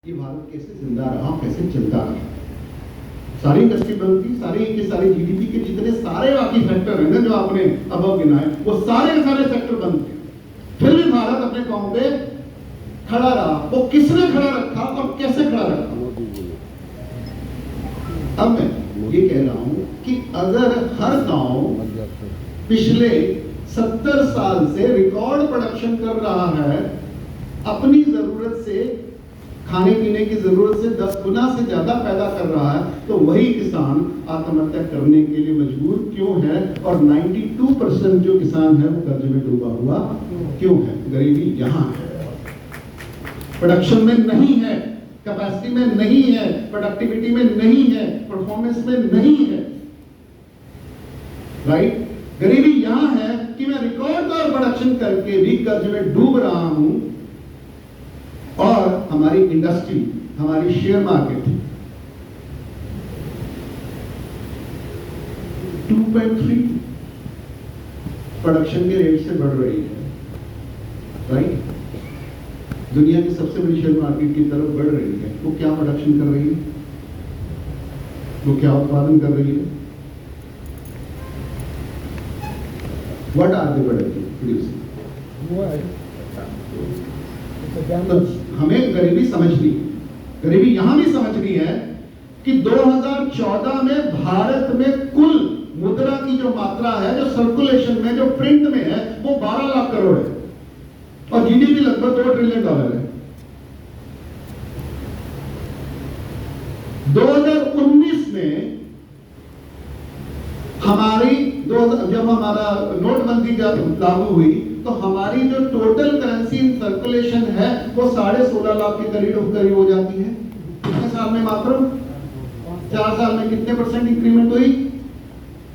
ये भारत कैसे जिंदा रहा, कैसे चलता रहा। सारी इंडस्ट्री बंद थी, सारे के सारे जीडीपी के जितने सारे बाकी सेक्टर हैं ना जो आपने अब गिनाए, वो सारे के सारे सेक्टर बंद थे। फिर भी भारत अपने पांव पे खड़ा रहा। वो किसने खड़ा रखा और कैसे खड़ा रखा? अब मैं ये कह रहा हूं कि अगर हर गांव पिछले 70 साल से रिकॉर्ड प्रोडक्शन कर रहा है, अपनी जरूरत से, खाने पीने की जरूरत से 10 गुना से ज्यादा पैदा कर रहा है, तो वही किसान आत्महत्या करने के लिए मजबूर क्यों है? और 92% जो किसान है वो कर्ज में डूबा हुआ क्यों है? गरीबी यहां है, प्रोडक्शन में नहीं है, कैपेसिटी में नहीं है, प्रोडक्टिविटी में नहीं है, परफॉर्मेंस में नहीं है। राइट? गरीबी यहां है कि मैं रिकॉर्ड और प्रोडक्शन करके भी कर्ज में डूब रहा हूं, और हमारी इंडस्ट्री, हमारी शेयर मार्केट 2.3 प्रोडक्शन के रेट से बढ़ रही है। राइट? दुनिया की सबसे बड़ी शेयर मार्केट की तरफ बढ़ रही है। वो क्या प्रोडक्शन कर रही है? वो क्या उत्पादन कर रही है? What are they producing? तो हमें गरीबी समझनी, गरीबी यहां भी समझनी है कि 2014 में भारत में कुल मुद्रा की जो मात्रा है, जो सर्कुलेशन में, जो प्रिंट में है, वो 12 लाख करोड़ है और जीडीपी लगभग $2 ट्रिलियन है। 2019 में जब हमारा नोटबंदी जब लागू हुई, तो हमारी जो टोटल करेंसी इन सर्कुलेशन है वो 16.5 लाख के करीब हो जाती है। कितने साल में? मात्र 4 साल में कितने परसेंट इंक्रीमेंट हुई?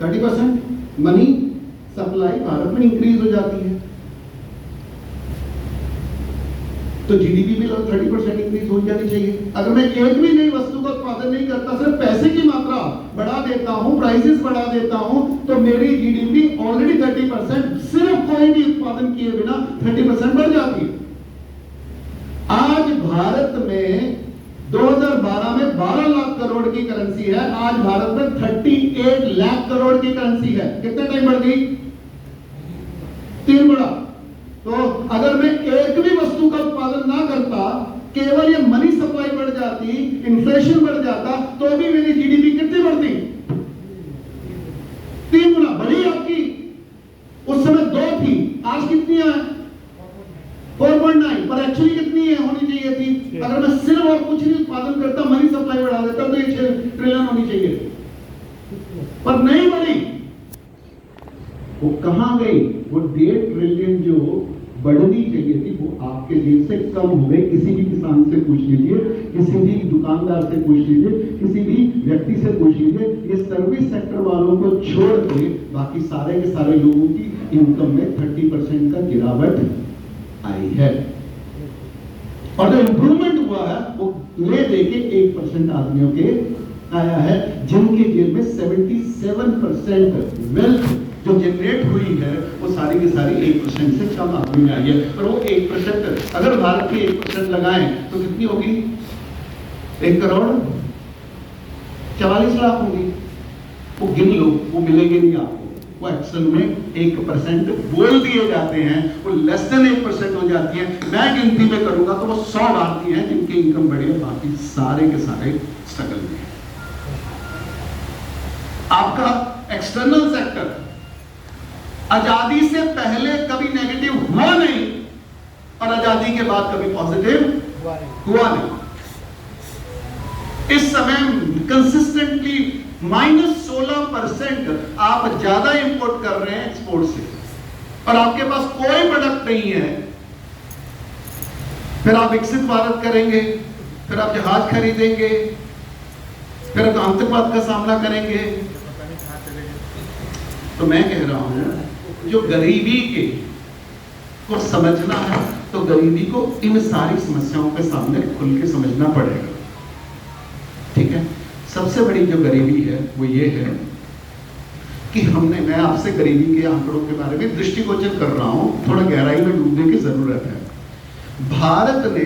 30%। मनी सप्लाई भारत में इंक्रीज हो जाती है, तो जीडीपी भी 30% इंक्रीज हो जानी चाहिए। अगर मैं एक भी नई वस्तु का उत्पादन नहीं करता, सिर्फ पैसे की मात्रा बढ़ा देता हूं, प्राइसेस बढ़ा देता हूं, तो मेरी जीडीपी ऑलरेडी 30%, सिर्फ कोई भी उत्पादन किए बिना 30% बढ़ जाती है। आज भारत में 2012 में 12 लाख करोड़ की करेंसी है, आज भारत में 38 लाख करोड़ की करेंसी है। कितने टाइम बढ़ गई? 3 गुना। तो अगर मैं एक भी वस्तु का उत्पादन ना करता, केवल ये मनी सप्लाई बढ़ जाती, इन्फ्लेशन बढ़ जाता, तो भी मेरी जीडीपी कितनी बढ़ती? 3 गुना बढ़ी आपकी। उस समय 2 थी, आज कितनी है? 4.9। पर एक्चुअली कितनी है होनी चाहिए थी? अगर मैं सिर्फ और कुछ नहीं उत्पादन करता, मनी सप्लाई बढ़ा देता, तो ये 6 ट्रिलियन होनी चाहिए, पर नहीं बढ़ी। वो कहां गई? वो 1.5 ट्रिलियन जो बढ़नी चाहिए थी, वो आपके जेब से कम हो गई। किसी भी किसान से पूछ लीजिए, किसी भी दुकानदार से पूछ लीजिए, किसी भी व्यक्ति से पूछ लीजिए, ये सर्विस सेक्टर वालों को छोड़ के बाकी सारे के सारे लोगों की इनकम में 30% का गिरावट आई है। और जो इंप्रूवमेंट हुआ है वो ले देके 1% आदमियों के आया है, जिनके जेब में 77% वेल्थ जो जनरेट हुई है वो सारी की सारी 1% से कम आदमी में आई है। और वो 1%, अगर भारत के 1% लगाएं तो कितनी होगी? 1 करोड़ 44 लाख होगी। वो गिन लो, वो मिलेंगे नहीं आपको। वो एक्सेल में 1% बोल दिए जाते हैं, वो लेस देन 1% हो जाती है। मैं गिनती में करूंगा तो वो 100 भारतीय हैं जिनकी इनकम बढ़ी है, बाकी सारे के सारे स्ट्रगल में है। आपका एक्सटर्नल सेक्टर आजादी से पहले कभी नेगेटिव हुआ नहीं और आजादी के बाद कभी पॉजिटिव हुआ नहीं। इस समय कंसिस्टेंटली -16% आप ज्यादा इंपोर्ट कर रहे हैं एक्सपोर्ट से, और आपके पास कोई प्रोडक्ट नहीं है। फिर आप विकसित भारत करेंगे, फिर आप जहाज खरीदेंगे, फिर आप आतंकवाद का सामना करेंगे। तो मैं कह रहा हूं, जो गरीबी को समझना है, तो गरीबी को इन सारी समस्याओं के सामने खुल के समझना पड़ेगा। ठीक है? सबसे बड़ी जो गरीबी है वो ये है कि मैं आपसे गरीबी के आंकड़ों के बारे में दृष्टिगोचर कर रहा हूं, थोड़ा गहराई में डूबने की जरूरत है। भारत ने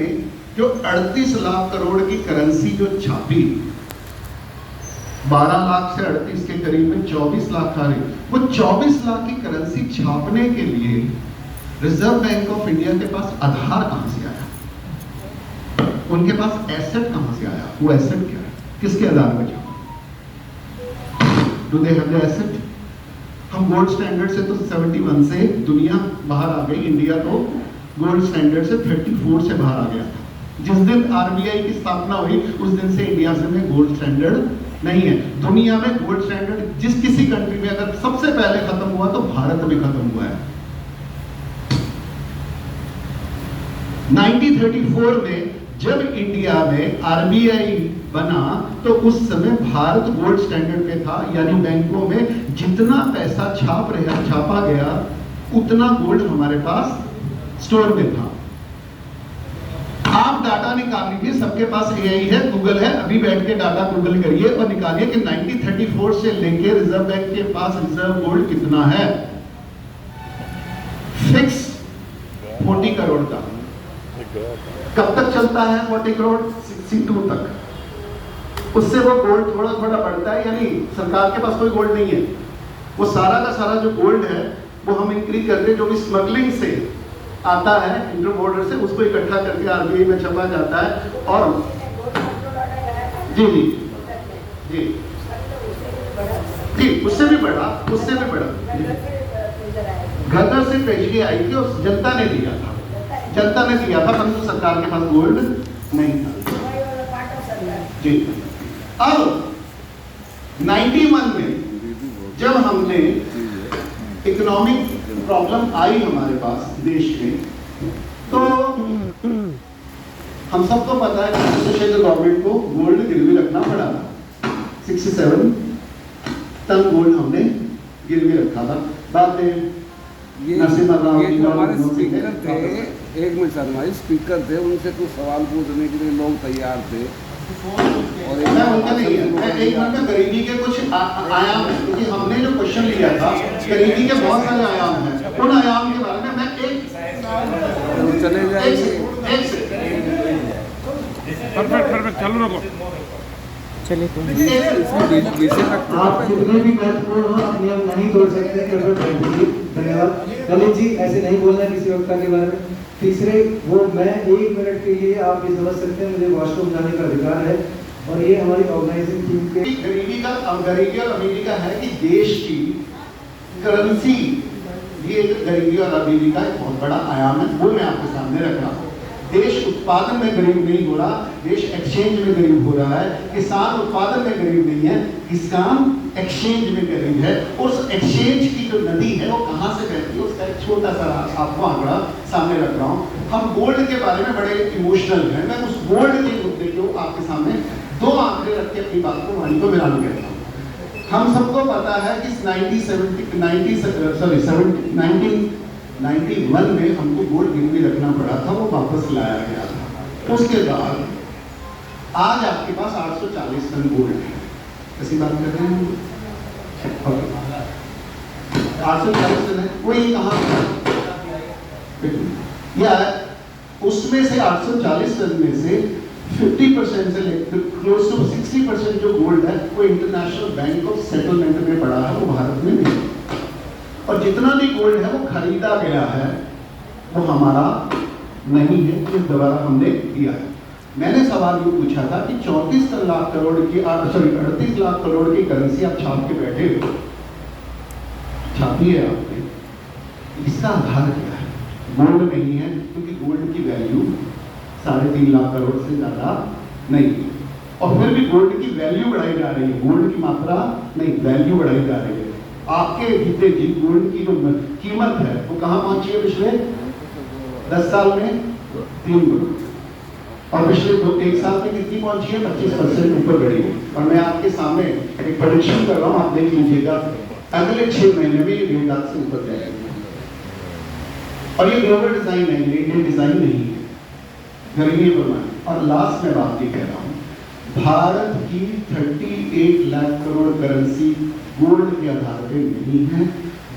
जो 38 लाख करोड़ की करेंसी जो छापी, 12 लाख से 38 के करीब में 24 लाख आ रही, वो 24 लाख की करेंसी छापने के लिए रिजर्व बैंक ऑफ इंडिया के पास आधार कहां से आया? उनके पास एसेट कहां से आया? वो एसेट क्या है? किसके आधार पर छापा? Do they have the asset? हम गोल्ड स्टैंडर्ड से तो 71 से दुनिया बाहर आ गई, इंडिया तो गोल्ड स्टैंडर्ड से 34 से बाहर आ गया था। जिस दिन आरबीआई की स्थापना हुई उस दिन से इंडिया से में गोल्ड स्टैंडर्ड नहीं है। दुनिया में गोल्ड स्टैंडर्ड जिस किसी कंट्री में अगर सबसे पहले खत्म हुआ तो भारत में खत्म हुआ है। 1934 में जब इंडिया में आरबीआई बना तो उस समय भारत गोल्ड स्टैंडर्ड पे था, यानी बैंकों में जितना पैसा छापा गया उतना गोल्ड हमारे पास स्टोर में था। आप डाटा निकाल लीजिए, सबके पास एआई है, गूगल है, अभी बैठ के डाटा गूगल करिए और निकालिए कि 1934 से लेके रिजर्व बैंक के पास रिजर्व गोल्ड कितना है। फिक्स 40 करोड़ का। कब तक चलता है 40 करोड़? 62 तक। उससे वो गोल्ड थोड़ा थोड़ा बढ़ता है, यानी सरकार के पास कोई गोल्ड नहीं है, वो सारा का सारा जो गोल्ड है वो हम इंक्रीज करके जो भी स्मगलिंग से आता है इंटर बॉर्डर से, उसको इकट्ठा करके आरबीआई में छपा जाता है। और जी जी जी जी उससे भी बढ़ा, उससे भी बढ़ा। घर घर से पेशगी आई थी और जनता ने दिया था, जनता ने दिया था, परंतु सरकार के पास गोल्ड नहीं था जी। अब 91 में जब हमने इकोनॉमिक प्रॉब्लम आई हमारे पास देश में, तो हम सबको पता है कि सेंट्रल गवर्नमेंट को गोल्ड गिरवी रखना पड़ा था। 67 टन गोल्ड हमने गिरवी रखा था। बाद में हमारे स्पीकर थे, एक मिनट सर, हमारे स्पीकर थे, उनसे कुछ सवाल पूछने के लिए लोग तैयार थे। और एक मिनट, गरीबी के कुछ आयाम है, क्योंकि हमने जो क्वेश्चन लिया था गरीबी के बहुत सारे आयाम हैं, उन आयाम के बारे में मैं एक चले जाएंगे। परफेक्ट चालू रखो। चलिए आप कितने भी महत्वपूर्ण हो आप नियम नहीं तोड़ सकते। धन्यवाद। ललित जी, ऐसे नहीं बोलना किसी वक्ता के बारे में। तीसरे, वो मैं 1 मिनट के लिए आप ये समझ सकते हैं मुझे वॉशरूम जाने का अधिकार है, और ये हमारी ऑर्गेनाइजिंग टीम के गरीबी और अमीरी का है कि देश की करेंसी भी एक गरीबी और अमीरी का एक बहुत बड़ा आयाम है, वो मैं आपके सामने रख रहा हूँ। देश उत्पादन में गरीब नहीं हो रहा, देश एक्सचेंज में गरीब हो रहा है। किसान उत्पादन में गरीब नहीं है, किसान एक्सचेंज में गरीब है। उस एक्सचेंज की जो नदी है वो कहाँ से बहती है उसका एक छोटा सा आपको आंकड़ा सामने रख रहा हूँ। हम गोल्ड के बारे में बड़े इमोशनल हैं, मैं उस गोल्ड के मुद्दे को आपके सामने 2 आंकड़े रख के अपनी बात को वाणी को विराम करता हूँ। हम सबको पता है कि 1991 में हमको गोल्ड गिरवी रखना पड़ा था, वो वापस लाया गया था। उसके बाद आज आपके पास 840 टन गोल्ड है, ऐसी बात कर रहे हैं 840 टन है, वो ये कहाँ या उसमें से 840 टन में से 50% से लेकर क्लोज टू 60% जो गोल्ड है वो इंटरनेशनल बैंक ऑफ सेटलमेंट में पड़ा है, वो भारत में नहीं। और जितना भी गोल्ड है वो खरीदा गया है, वो हमारा नहीं है, इस दोबारा हमने दिया है। मैंने सवाल ये पूछा था कि 34 लाख करोड़ की 38 लाख करोड़ की करेंसी आप छाप के बैठे हो, छापी है आपने, इसका आधार क्या है? गोल्ड नहीं है, क्योंकि गोल्ड की वैल्यू 3.5 लाख करोड़ से ज्यादा नहीं है। और फिर भी गोल्ड की वैल्यू बढ़ाई जा रही है, गोल्ड की मात्रा नहीं, वैल्यू बढ़ाई जा रही है। आपके बीते जी गोल्ड की जो कीमत है वो कहाँ पहुंची है? पिछले 10 साल में 3 गुना, और पिछले 1 साल में कितनी पहुंची है? 25% ऊपर बढ़ी है। और मैं आपके सामने एक प्रेडिक्शन कर रहा हूँ, आप देख लीजिएगा, अगले 6 महीने में ये 1.5 लाख से ऊपर जाएगी। और ये ग्लोबल डिजाइन है, इंडियन डिजाइन नहीं है, गरीबी पर। और लास्ट में बात ये कह रहा हूँ, भारत की 38 लाख करोड़ करेंसी गोल्ड के आधार पे नहीं है,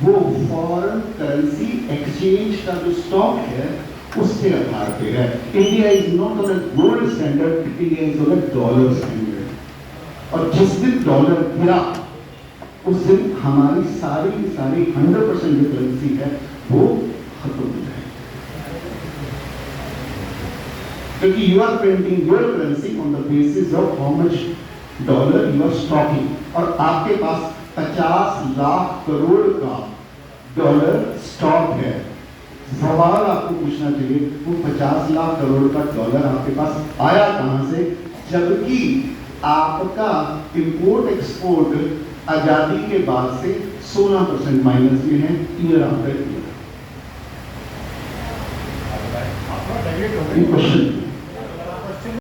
वो फॉरेन करेंसी एक्सचेंज का जो स्टॉक है उसके आधार पे है। India is not on a gold standard, India is on a dollar standard. और जिस दिन डॉलर गिरा उस दिन हमारी सारी 100% जो करेंसी है वो खत्म हो जाएगी, क्योंकि you are printing your currency on the basis of how much dollar you are stocking, और आपके पास 50 लाख करोड़ का डॉलर स्टॉक है। सवाल आपको पूछना चाहिए वो 50 लाख करोड़ का डॉलर आपके पास आया कहां से, जबकि आपका इंपोर्ट एक्सपोर्ट आजादी के बाद से 16% माइनस में है ईयर आफ्टर ईयर। क्वेश्चन